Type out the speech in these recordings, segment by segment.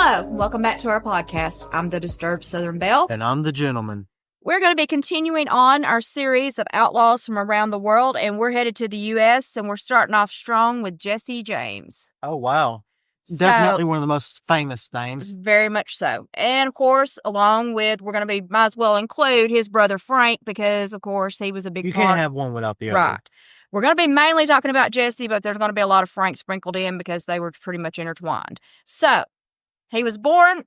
Hello, welcome back to our podcast. I'm the Disturbed Southern Belle. And I'm the gentleman. We're going to be continuing on our series of outlaws from around the world, and we're headed to the U.S., and we're starting off strong with Jesse James. Oh, wow. Definitely one of the most famous names. Very much so. And, of course, along with, might as well include his brother Frank, because, of course, he was a big part. You can't have one without the other. Right. We're going to be mainly talking about Jesse, but there's going to be a lot of Frank sprinkled in because they were pretty much intertwined. So, he was born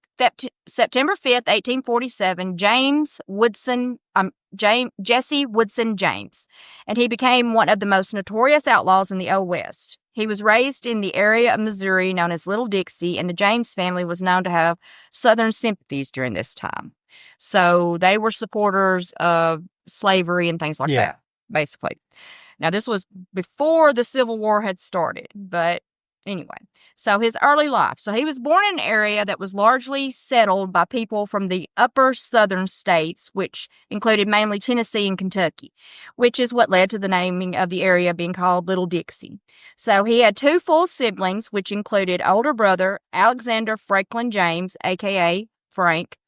September 5th, 1847, Jesse Woodson James, and he became one of the most notorious outlaws in the Old West. He was raised in the area of Missouri known as Little Dixie, and the James family was known to have Southern sympathies during this time. So they were supporters of slavery and things like that, basically. Now, this was before the Civil War had started, but anyway, so his early life. So he was born in an area that was largely settled by people from the upper southern states, which included mainly Tennessee and Kentucky, which is what led to the naming of the area being called Little Dixie. So he had two full siblings, which included older brother Alexander Franklin James, a.k.a. Frank,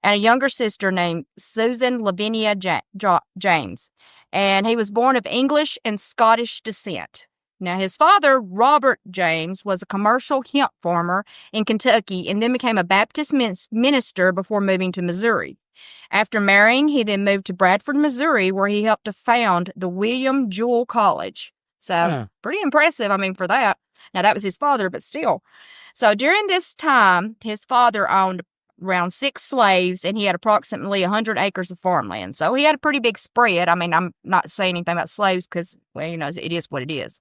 and a younger sister named Susan Lavinia James. And he was born of English and Scottish descent. Now, his father, Robert James, was a commercial hemp farmer in Kentucky and then became a Baptist minister before moving to Missouri. After marrying, he then moved to Bradford, Missouri, where he helped to found the William Jewell College. So, pretty impressive, for that. Now, that was his father, but still. So, during this time, his father owned around 6 slaves, and he had approximately 100 acres of farmland. So he had a pretty big spread. I'm not saying anything about slaves because, it is what it is.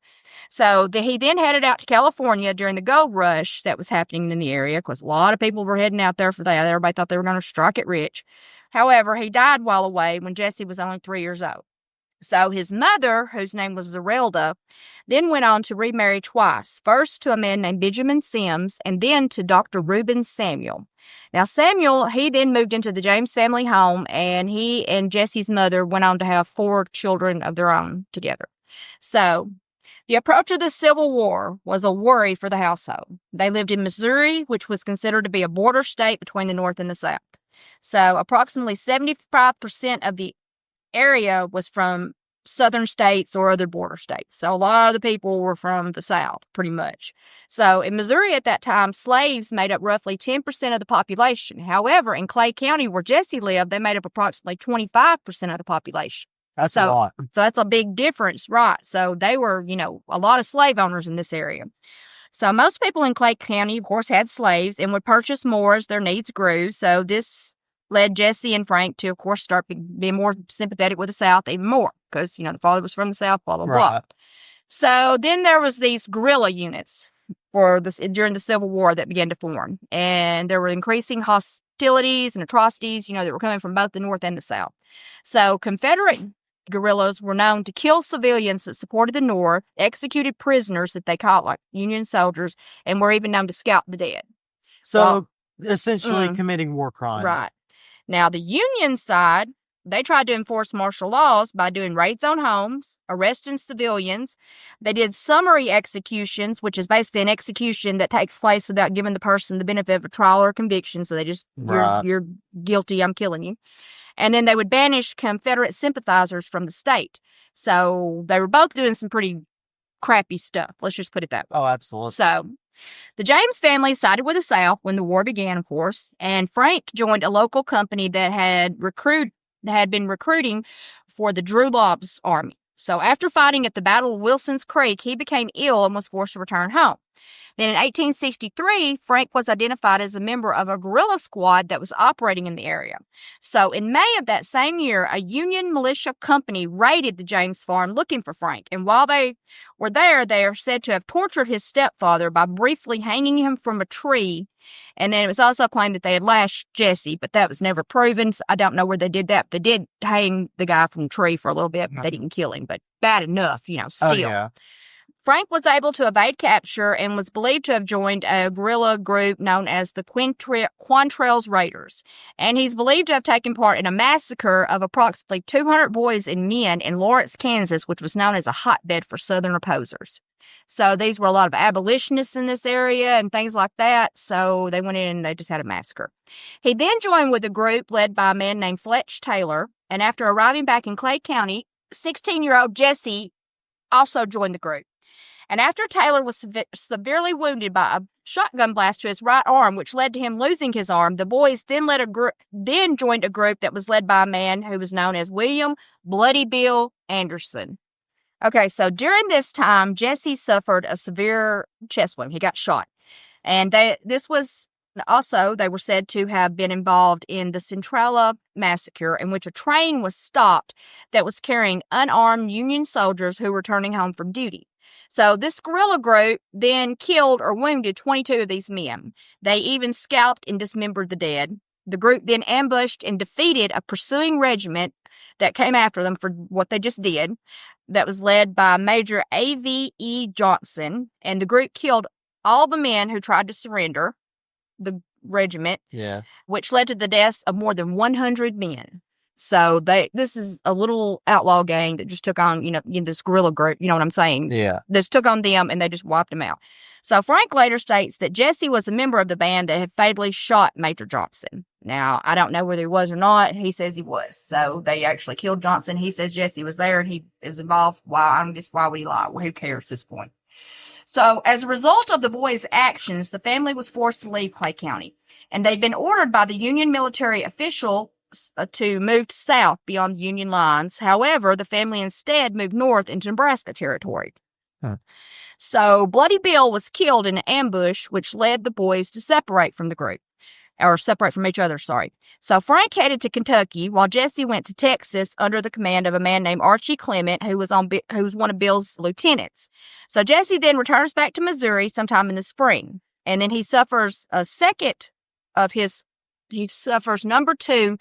So he then headed out to California during the gold rush that was happening in the area because a lot of people were heading out there for that. Everybody thought they were going to strike it rich. However, he died while away when Jesse was only 3 years old. So his mother, whose name was Zerelda, then went on to remarry twice, first to a man named Benjamin Sims and then to Dr. Reuben Samuel. Now Samuel, he then moved into the James family home, and he and Jesse's mother went on to have 4 children of their own together. So the approach of the Civil War was a worry for the household. They lived in Missouri, which was considered to be a border state between the North and the South. So approximately 75% of the area was from southern states or other border states. So a lot of the people were from the South, pretty much. So in Missouri at that time, slaves made up roughly 10% of the population. However, in Clay County, where Jesse lived, they made up approximately 25% of the population. That's a lot. So that's a big difference, right? So they were, a lot of slave owners in this area. So most people in Clay County, of course, had slaves and would purchase more as their needs grew. So this led Jesse and Frank to, of course, start being more sympathetic with the South even more because, the father was from the South, blah, blah, blah. So then there was these guerrilla units during the Civil War that began to form. And there were increasing hostilities and atrocities, that were coming from both the North and the South. So Confederate guerrillas were known to kill civilians that supported the North, executed prisoners that they caught like Union soldiers, and were even known to scalp the dead. So essentially committing war crimes. Right. Now, the Union side, they tried to enforce martial laws by doing raids on homes, arresting civilians. They did summary executions, which is basically an execution that takes place without giving the person the benefit of a trial or conviction. So they just, you're guilty, I'm killing you. And then they would banish Confederate sympathizers from the state. So they were both doing some pretty crappy stuff. Let's just put it that way. Oh, absolutely. So the James family sided with the South when the war began, of course, and Frank joined a local company that had been recruiting for the Drew Lobb's army. So after fighting at the Battle of Wilson's Creek, he became ill and was forced to return home. Then in 1863, Frank was identified as a member of a guerrilla squad that was operating in the area. So in May of that same year, a Union militia company raided the James farm looking for Frank. And while they were there, they are said to have tortured his stepfather by briefly hanging him from a tree. And then it was also claimed that they had lashed Jesse, but that was never proven. So I don't know where they did that. They did hang the guy from a tree for a little bit, but they didn't kill him. But bad enough, still. Oh, yeah. Frank was able to evade capture and was believed to have joined a guerrilla group known as the Quantrell's Raiders. And he's believed to have taken part in a massacre of approximately 200 boys and men in Lawrence, Kansas, which was known as a hotbed for Southern opposers. So these were a lot of abolitionists in this area and things like that. So they went in and they just had a massacre. He then joined with a group led by a man named Fletch Taylor. And after arriving back in Clay County, 16-year-old Jesse also joined the group. And after Taylor was severely wounded by a shotgun blast to his right arm, which led to him losing his arm, the boys then joined a group that was led by a man who was known as William Bloody Bill Anderson. Okay, so during this time, Jesse suffered a severe chest wound. He got shot. And they were said to have been involved in the Centrala massacre, in which a train was stopped that was carrying unarmed Union soldiers who were returning home from duty. So this guerrilla group then killed or wounded 22 of these men. They even scalped and dismembered the dead. The group then ambushed and defeated a pursuing regiment that came after them for what they just did. That was led by Major A.V.E. Johnson, and the group killed all the men who tried to surrender the regiment, which led to the deaths of more than 100 men. So this is a little outlaw gang that just took on, this guerrilla group, you know what I'm saying? Yeah. This took on them and they just wiped them out. So Frank later states that Jesse was a member of the band that had fatally shot Major Johnson. Now, I don't know whether he was or not. He says he was. So they actually killed Johnson. He says Jesse was there and he was involved. Why would he lie? Well, who cares at this point? So as a result of the boys' actions, the family was forced to leave Clay County. And they'd been ordered by the Union military official to move south beyond the Union lines. However, the family instead moved north into Nebraska territory. So Bloody Bill was killed in an ambush, which led the boys to separate from each other, sorry. So Frank headed to Kentucky, while Jesse went to Texas under the command of a man named Archie Clement, who was one of Bill's lieutenants. So Jesse then returns back to Missouri sometime in the spring, and then he suffers number 2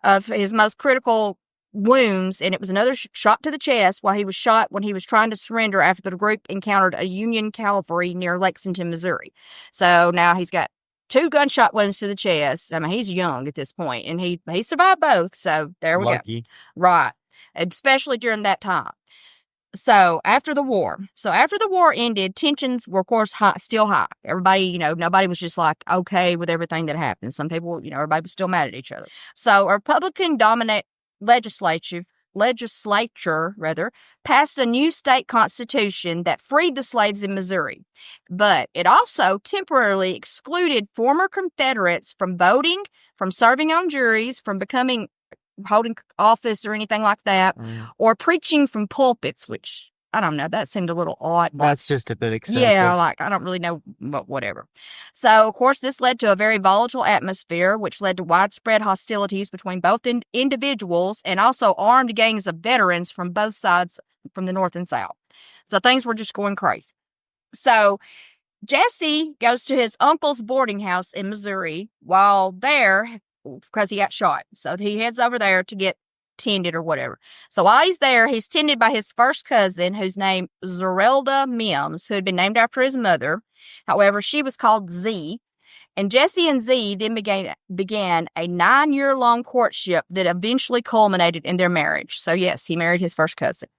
of his most critical wounds, and it was another shot to the chest while he was shot when he was trying to surrender after the group encountered a Union cavalry near Lexington, Missouri. So now he's got 2 gunshot wounds to the chest. I mean, he's young at this point, and he survived both, so there we go. Right, especially during that time. So after the war ended, tensions were, of course, still high. Everybody, nobody was just like okay with everything that happened. Some people, everybody was still mad at each other. So a Republican-dominated legislature passed a new state constitution that freed the slaves in Missouri. But it also temporarily excluded former Confederates from voting, from serving on juries, from holding office or anything like that, or preaching from pulpits, which, I don't know, that seemed a little odd. That's just a bit excessive. Yeah, I don't really know, but whatever. So, of course, this led to a very volatile atmosphere, which led to widespread hostilities between both individuals and also armed gangs of veterans from both sides, from the North and South. So things were just going crazy. So Jesse goes to his uncle's boarding house in Missouri while there, because he got shot. So he heads over there to get tended or whatever. So while he's there, he's tended by his first cousin, whose name Zerelda Mims, who had been named after his mother. However, she was called Z. And Jesse and Z then began a 9-year-long courtship that eventually culminated in their marriage. So yes, he married his first cousin.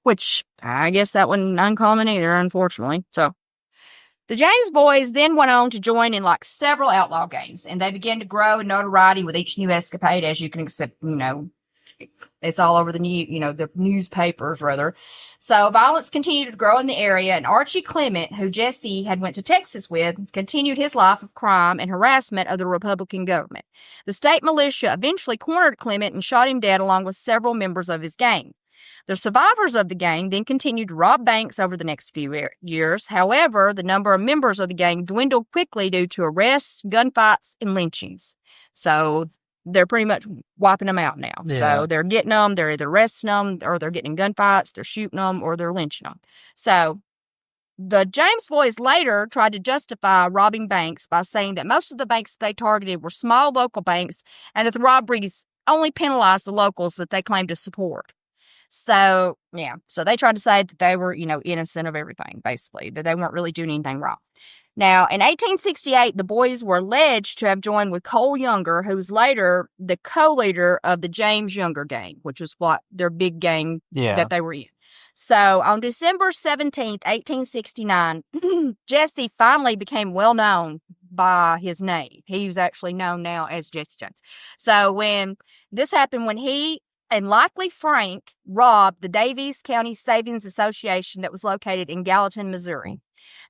Which, I guess that wasn't uncommon either, unfortunately. So the James boys then went on to join in several outlaw gangs, and they began to grow in notoriety with each new escapade, as you can accept, it's all over the the newspapers rather. So violence continued to grow in the area, and Archie Clement, who Jesse had went to Texas with, continued his life of crime and harassment of the Republican government. The state militia eventually cornered Clement and shot him dead along with several members of his gang. The survivors of the gang then continued to rob banks over the next few years. However, the number of members of the gang dwindled quickly due to arrests, gunfights, and lynchings. So they're pretty much wiping them out now. Yeah. So they're getting them, they're either arresting them, or they're getting in gunfights, they're shooting them, or they're lynching them. So the James boys later tried to justify robbing banks by saying that most of the banks they targeted were small local banks, and that the robberies only penalized the locals that they claimed to support. So, yeah. So they tried to say that they were, innocent of everything, basically, that they weren't really doing anything wrong. Now, in 1868, the boys were alleged to have joined with Cole Younger, who was later the co-leader of the James Younger gang, which was what their big gang that they were in. So on December 17th, 1869, Jesse finally became well known by his name. He was actually known now as Jesse James. So when this happened, when he and likely Frank robbed the Daviess County Savings Association that was located in Gallatin, Missouri.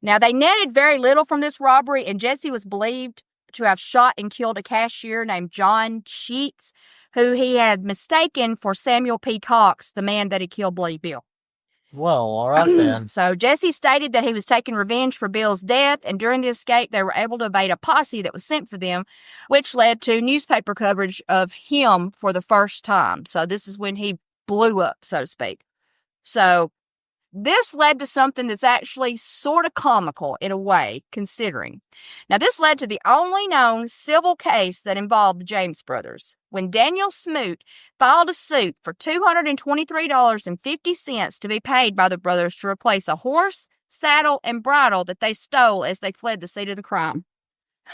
Now, they netted very little from this robbery, and Jesse was believed to have shot and killed a cashier named John Sheets, who he had mistaken for Samuel P. Cox, the man that had killed Bloody Bill. Well, all right then. So Jesse stated that he was taking revenge for Bill's death, and during the escape, they were able to evade a posse that was sent for them, which led to newspaper coverage of him for the first time. So this is when he blew up, so to speak. So this led to something that's actually sort of comical in a way, considering. Now, this led to the only known civil case that involved the James brothers, when Daniel Smoot filed a suit for $223.50 to be paid by the brothers to replace a horse, saddle, and bridle that they stole as they fled the scene of the crime.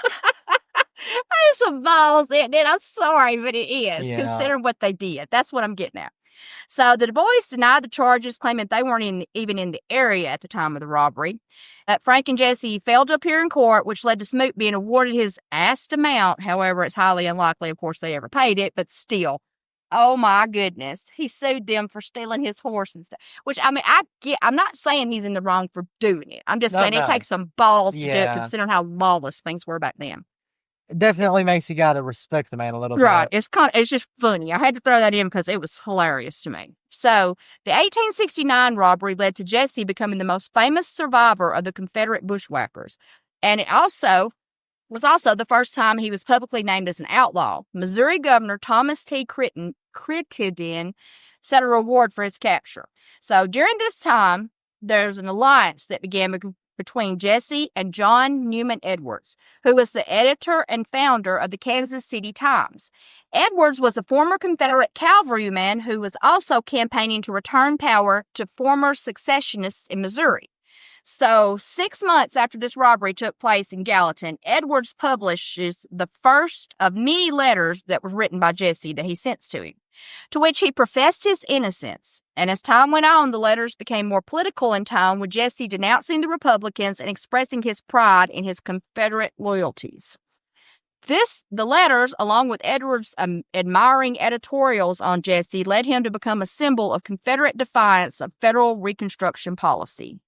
There's some balls in it. I'm sorry, but it is, considering what they did. That's what I'm getting at. So the boys denied the charges, claiming they weren't even in the area at the time of the robbery. Frank and Jesse failed to appear in court, which led to Smoot being awarded his asked amount. However, it's highly unlikely, of course, they ever paid it, but still. Oh my goodness. He sued them for stealing his horse and stuff. Which, I mean, I'm not saying he's in the wrong for doing it. I'm just saying it takes some balls to do it, considering how lawless things were back then. It definitely makes you gotta respect the man a little bit. Right. It's just funny. I had to throw that in because it was hilarious to me. So the 1869 robbery led to Jesse becoming the most famous survivor of the Confederate bushwhackers. And it was also the first time he was publicly named as an outlaw. Missouri Governor Thomas T. Crittenden set a reward for his capture. So during this time, there's an alliance that began between Jesse and John Newman Edwards, who was the editor and founder of the Kansas City Times. Edwards was a former Confederate cavalryman who was also campaigning to return power to former secessionists in Missouri. So 6 months after this robbery took place in Gallatin, Edwards publishes the first of many letters that was written by Jesse that he sent to him, to which he professed his innocence. And as time went on, the letters became more political in tone, with Jesse denouncing the Republicans and expressing his pride in his Confederate loyalties. The letters, along with Edwards' admiring editorials on Jesse, led him to become a symbol of Confederate defiance of federal Reconstruction policy.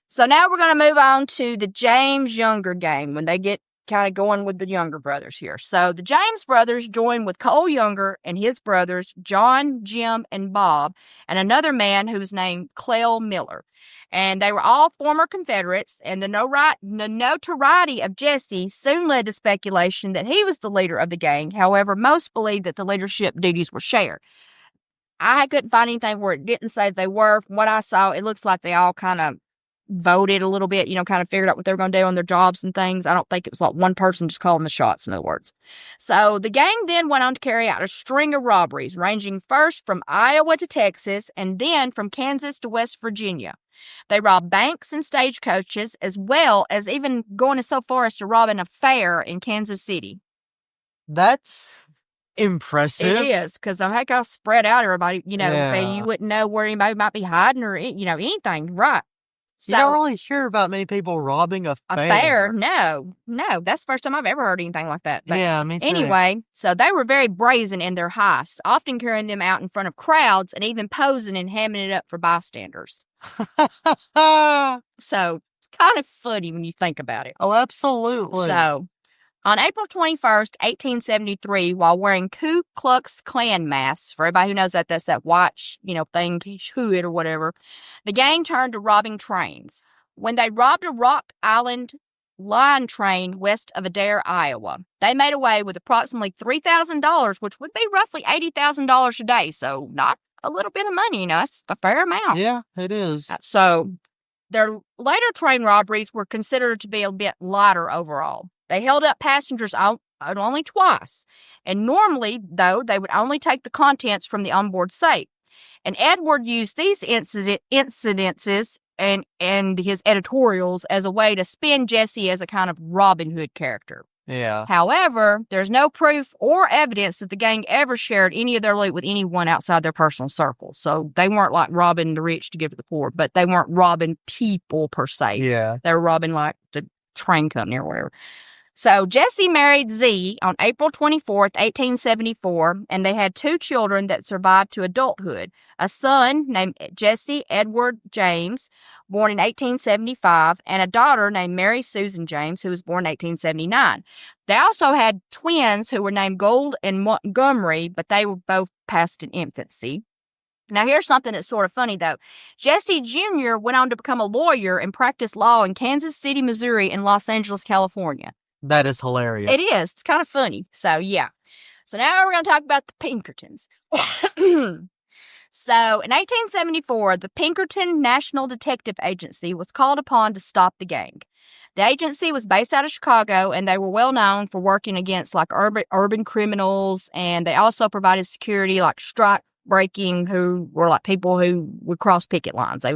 So now we're going to move on to the James Younger gang, when they get kind of going with the Younger brothers here. So the James brothers joined with Cole Younger and his brothers, John, Jim, and Bob, and another man who was named Clell Miller. And they were all former Confederates, and the notoriety of Jesse soon led to speculation that he was the leader of the gang. However, most believed that the leadership duties were shared. I couldn't find anything where it didn't say they were. From what I saw, it looks like they all kind of voted a little bit, kind of figured out what they were going to do on their jobs and things. I don't think it was like one person just calling the shots, in other words. So the gang then went on to carry out a string of robberies, ranging first from Iowa to Texas and then from Kansas to West Virginia. They robbed banks and stagecoaches, as well as even going as so far as to robbing a fair in Kansas City. That's impressive. It is, because heck, I'll spread out everybody, you wouldn't know where anybody might be hiding or, anything, right? You don't really hear about many people robbing a fair. A fair? No. That's the first time I've ever heard anything like that. But yeah, me too. Anyway, so they were very brazen in their heists, often carrying them out in front of crowds and even posing and hamming it up for bystanders. So, kind of funny when you think about it. Oh, absolutely. So, on April 21st, 1873, while wearing Ku Klux Klan masks, for everybody who knows that, that's that white, thing, hood or whatever, the gang turned to robbing trains. When they robbed a Rock Island line train west of Adair, Iowa, they made away with approximately $3,000, which would be roughly $80,000 a day. So not a little bit of money, that's a fair amount. Yeah, it is. So their later train robberies were considered to be a bit lighter overall. They held up passengers only twice, and normally, though, they would only take the contents from the onboard safe. And Edward used these incidences and his editorials as a way to spin Jesse as a kind of Robin Hood character. Yeah. However, there's no proof or evidence that the gang ever shared any of their loot with anyone outside their personal circle. So they weren't like robbing the rich to give to the poor, but they weren't robbing people per se. Yeah. They were robbing like the train company or whatever. So Jesse married Z on April 24th, 1874, and they had 2 children that survived to adulthood. A son named Jesse Edward James, born in 1875, and a daughter named Mary Susan James, who was born in 1879. They also had twins who were named Gould and Montgomery, but they were both past in infancy. Now, here's something that's sort of funny, though. Jesse Jr. went on to become a lawyer and practice law in Kansas City, Missouri, and Los Angeles, California. That is hilarious. It is. It's kind of funny. So, yeah. So, now we're going to talk about the Pinkertons. So, in 1874, the Pinkerton National Detective Agency was called upon to stop the gang. The agency was based out of Chicago, and they were well known for working against, like, urban criminals, and they also provided security, like strike breaking, who were, like, people who would cross picket lines. They,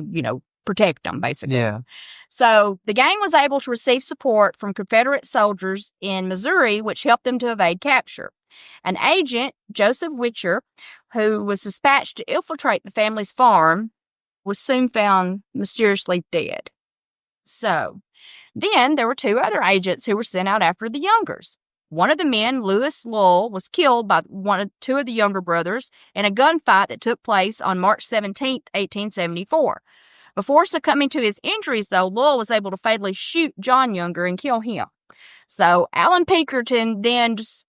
protect them, basically. Yeah. So the gang was able to receive support from Confederate soldiers in Missouri, which helped them to evade capture. An agent, Joseph Witcher, who was dispatched to infiltrate the family's farm, was soon found mysteriously dead. So then there were 2 other agents who were sent out after the Youngers. One of the men, Lewis Lowell, was killed by 2 of the younger brothers in a gunfight that took place on March 17, 1874. Before succumbing to his injuries, though, Lowell was able to fatally shoot John Younger and kill him. So Alan Pinkerton then just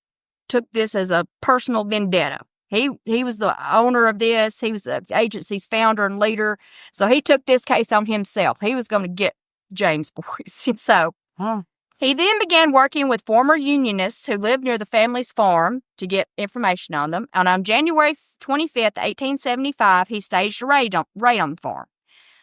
took this as a personal vendetta. He was the owner of this. He was the agency's founder and leader. So he took this case on himself. He was going to get James Boyce. So he then began working with former Unionists who lived near the family's farm to get information on them. And on January 25th, 1875, he staged a raid on the farm.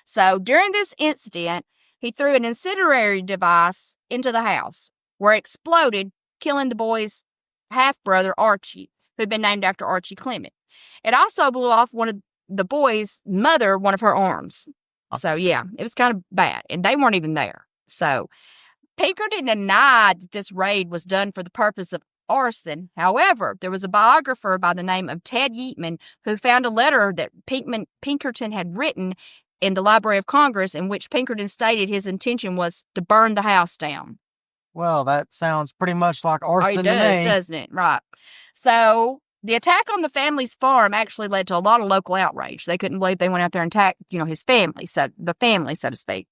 So during this incident, he threw an incendiary device into the house where it exploded, killing the boy's half-brother, Archie, who'd been named after Archie Clement. It also blew off one of the boy's mother, one of her arms. So, yeah, it was kind of bad, and they weren't even there. So Pinkerton denied that this raid was done for the purpose of arson. However, there was a biographer by the name of Ted Yeatman who found a letter that Pinkerton had written in the Library of Congress, in which Pinkerton stated his intention was to burn the house down. Well, that sounds pretty much like arson it does, to me. Doesn't it? Right. So the attack on the family's farm actually led to a lot of local outrage. They couldn't believe they went out there and attacked, his family, so to speak.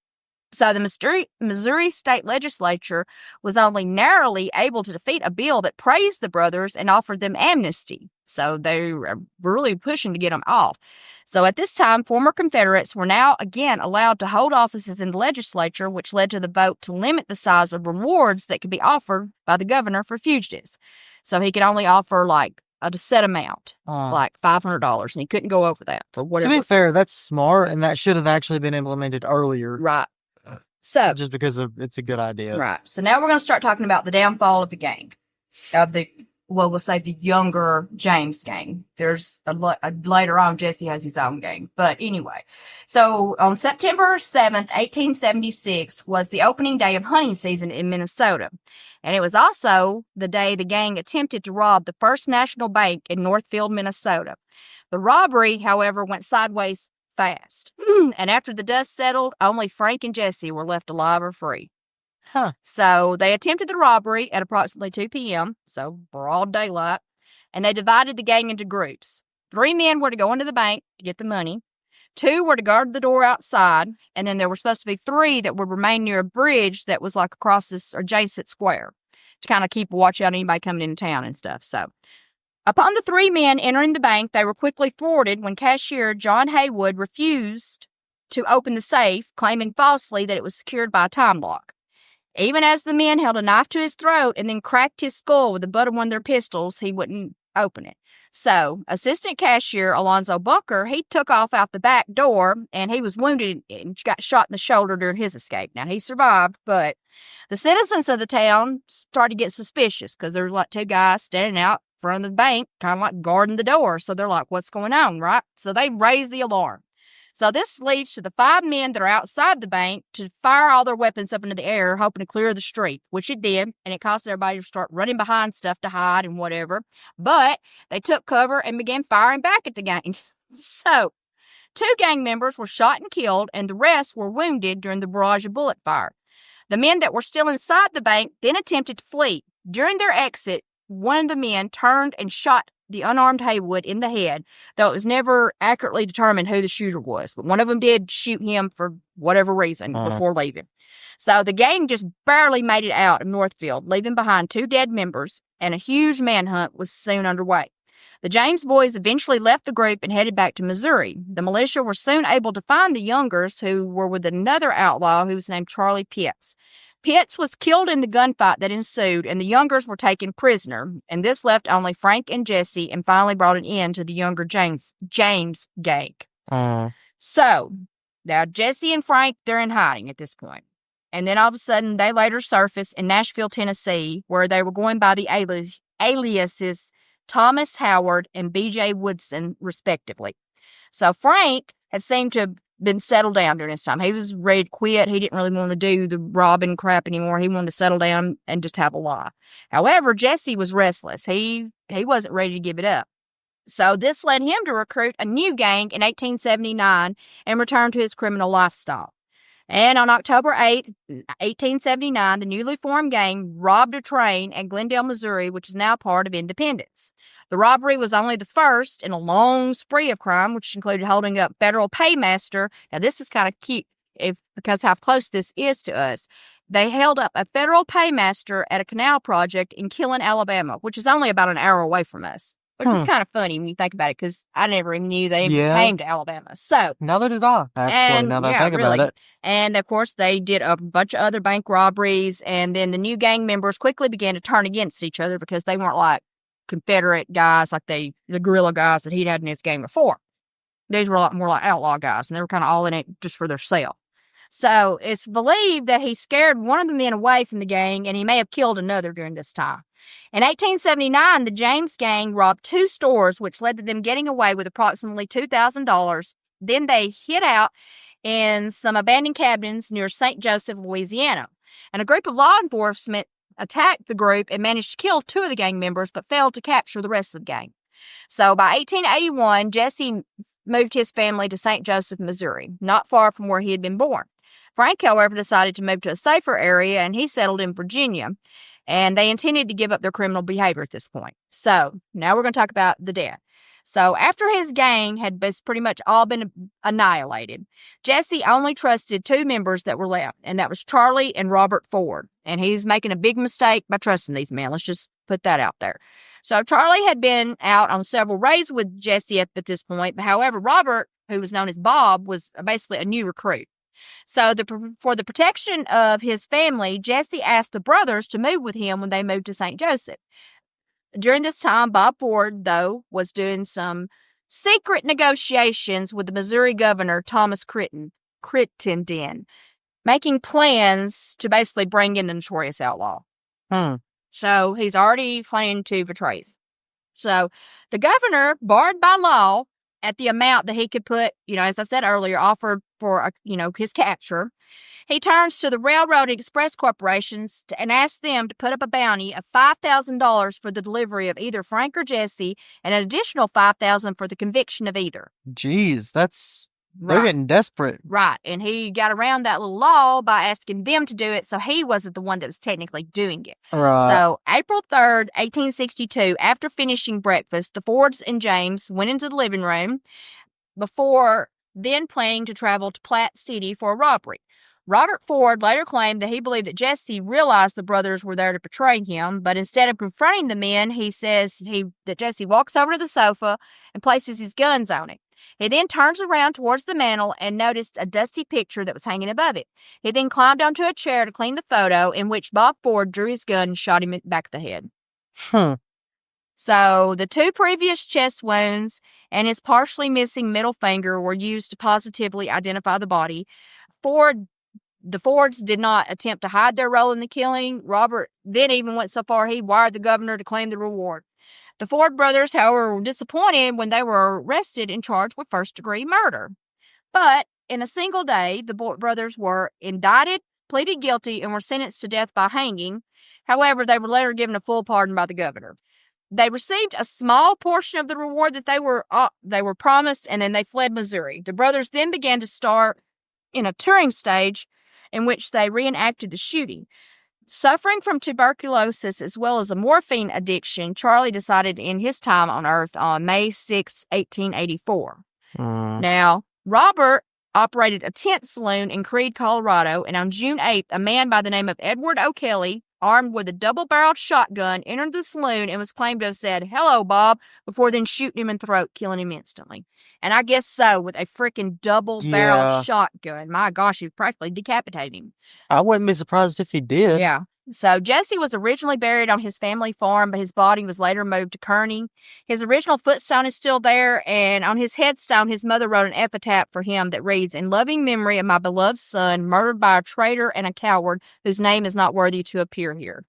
So the Missouri State Legislature was only narrowly able to defeat a bill that praised the brothers and offered them amnesty. So they were really pushing to get them off. So at this time, former Confederates were now again allowed to hold offices in the legislature, which led to the vote to limit the size of rewards that could be offered by the governor for fugitives. So he could only offer like a set amount, like $500, and he couldn't go over that for whatever. To be fair, that's smart, and that should have actually been implemented earlier. Right. So just because it's a good idea. Right. So now we're going to start talking about the downfall of the gang, we'll say the younger James gang. There's later on, Jesse has his own gang. But anyway, so on September 7th, 1876 was the opening day of hunting season in Minnesota. And it was also the day the gang attempted to rob the First National Bank in Northfield, Minnesota. The robbery, however, went sideways fast. And after the dust settled, only Frank and Jesse were left alive or free. So they attempted the robbery at approximately 2 p.m., so broad daylight, and they divided the gang into groups. 3 men were to go into the bank to get the money. 2 were to guard the door outside, and then there were supposed to be 3 that would remain near a bridge that was like across this adjacent square to kind of keep watch out anybody coming into town and stuff. So upon the 3 men entering the bank, they were quickly thwarted when cashier John Haywood refused to open the safe, claiming falsely that it was secured by a time lock. Even as the men held a knife to his throat and then cracked his skull with the butt of one of their pistols, he wouldn't open it. So, assistant cashier Alonzo Bunker, he took off out the back door, and he was wounded and got shot in the shoulder during his escape. Now, he survived, but the citizens of the town started to get suspicious because there were like 2 guys standing out front of the bank, kind of like guarding the door. So they're like, what's going on, right? So they raised the alarm. So this leads to the 5 men that are outside the bank to fire all their weapons up into the air, hoping to clear the street, which it did, and it caused everybody to start running behind stuff to hide and whatever. But they took cover and began firing back at the gang. So 2 gang members were shot and killed, and the rest were wounded during the barrage of bullet fire. The men that were still inside the bank then attempted to flee. During their exit, one of the men turned and shot the unarmed Haywood in the head, though it was never accurately determined who the shooter was. But one of them did shoot him for whatever reason before leaving. So the gang just barely made it out of Northfield, leaving behind 2 dead members, and a huge manhunt was soon underway. The James boys eventually left the group and headed back to Missouri. The militia were soon able to find the Youngers, who were with another outlaw who was named Charlie Pitts. Pitts was killed in the gunfight that ensued, and the Youngers were taken prisoner, and this left only Frank and Jesse and finally brought an end to the younger James gang. So, now Jesse and Frank, they're in hiding at this point. And then all of a sudden, they later surfaced in Nashville, Tennessee, where they were going by the aliases Thomas Howard and B.J. Woodson, respectively. So Frank had seemed to have been settled down during this time. He was ready to quit. He didn't really want to do the robbing crap anymore. He wanted to settle down and just have a life. However, Jesse was restless. He wasn't ready to give it up. So this led him to recruit a new gang in 1879 and return to his criminal lifestyle. And on October 8th, 1879, the newly formed gang robbed a train at Glendale, Missouri, which is now part of Independence. The robbery was only the first in a long spree of crime, which included holding up federal paymaster. Now, this is kind of cute because how close this is to us. They held up a federal paymaster at a canal project in Killen, Alabama, which is only about an hour away from us. Which is kind of funny when you think about it, because I never even knew they came to Alabama. So neither did I, actually, now that I think about it. And, of course, they did a bunch of other bank robberies, and then the new gang members quickly began to turn against each other because they weren't like Confederate guys like the guerrilla guys that he'd had in his gang before. These were a lot more like outlaw guys, and they were kind of all in it just for their sale. So it's believed that he scared one of the men away from the gang, and he may have killed another during this time. In 1879, the James gang robbed 2 stores, which led to them getting away with approximately $2,000. Then they hid out in some abandoned cabins near St. Joseph, Louisiana. And a group of law enforcement attacked the group and managed to kill 2 of the gang members, but failed to capture the rest of the gang. So by 1881, Jesse moved his family to St. Joseph, Missouri, not far from where he had been born. Frank, however, decided to move to a safer area, and he settled in Virginia. And they intended to give up their criminal behavior at this point. So now we're going to talk about the death. So after his gang had pretty much all been annihilated, Jesse only trusted 2 members that were left, and that was Charlie and Robert Ford. And he's making a big mistake by trusting these men. Let's just put that out there. So Charlie had been out on several raids with Jesse up at this point. But however, Robert, who was known as Bob, was basically a new recruit. So for the protection of his family, Jesse asked the brothers to move with him when they moved to St. Joseph. During this time, Bob Ford, though, was doing some secret negotiations with the Missouri governor, Thomas Crittenden, making plans to basically bring in the notorious outlaw. So he's already planning to betray him. So the governor, barred by law, at the amount that he could put, as I said earlier, offered for, his capture. He turns to the Railroad and Express corporations and asks them to put up a bounty of $5,000 for the delivery of either Frank or Jesse, and an additional $5,000 for the conviction of either. Jeez, they're getting desperate. Right, and he got around that little law by asking them to do it, so he wasn't the one that was technically doing it. Right. So, April 3rd, 1862, after finishing breakfast, the Fords and James went into the living room before then planning to travel to Platte City for a robbery. Robert Ford later claimed that he believed that Jesse realized the brothers were there to betray him, but instead of confronting the men, he says that Jesse walks over to the sofa and places his guns on it. He then turns around towards the mantel and noticed a dusty picture that was hanging above it. He then climbed onto a chair to clean the photo, in which Bob Ford drew his gun and shot him in the back of the head. So the 2 previous chest wounds and his partially missing middle finger were used to positively identify the body. The Fords did not attempt to hide their role in the killing. Robert then even went so far he wired the governor to claim the reward. The Ford brothers, however, were disappointed when they were arrested and charged with first-degree murder. But in a single day, the brothers were indicted, pleaded guilty, and were sentenced to death by hanging. However, they were later given a full pardon by the governor. They received a small portion of the reward that they were promised, and then they fled Missouri. The brothers then began to star in a touring stage in which they reenacted the shooting. Suffering from tuberculosis as well as a morphine addiction, Charlie decided to end his time on Earth on May 6, 1884. Now, Robert operated a tent saloon in Creede, Colorado, and on June 8th, a man by the name of Edward O'Kelly, armed with a double-barreled shotgun, entered the saloon and was claimed to have said, "Hello, Bob," before then shooting him in the throat, killing him instantly. And I guess so, with a freaking double-barreled shotgun. My gosh, he practically decapitated him. I wouldn't be surprised if he did. Yeah. So Jesse was originally buried on his family farm, but his body was later moved to Kearney. His original footstone is still there, and on his headstone, his mother wrote an epitaph for him that reads, "In loving memory of my beloved son, murdered by a traitor and a coward whose name is not worthy to appear here."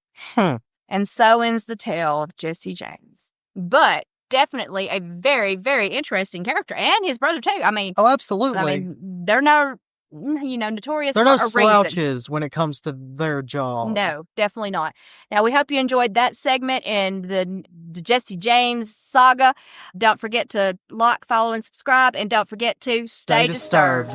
And so ends the tale of Jesse James. But definitely a very, very interesting character, and his brother too. I mean, oh, absolutely. I mean, they're no, notorious They're for no a reason. slouches when it comes to their job. No, definitely not. Now, we hope you enjoyed that segment and the Jesse James saga. Don't forget to like, follow, and subscribe. And don't forget to stay disturbed.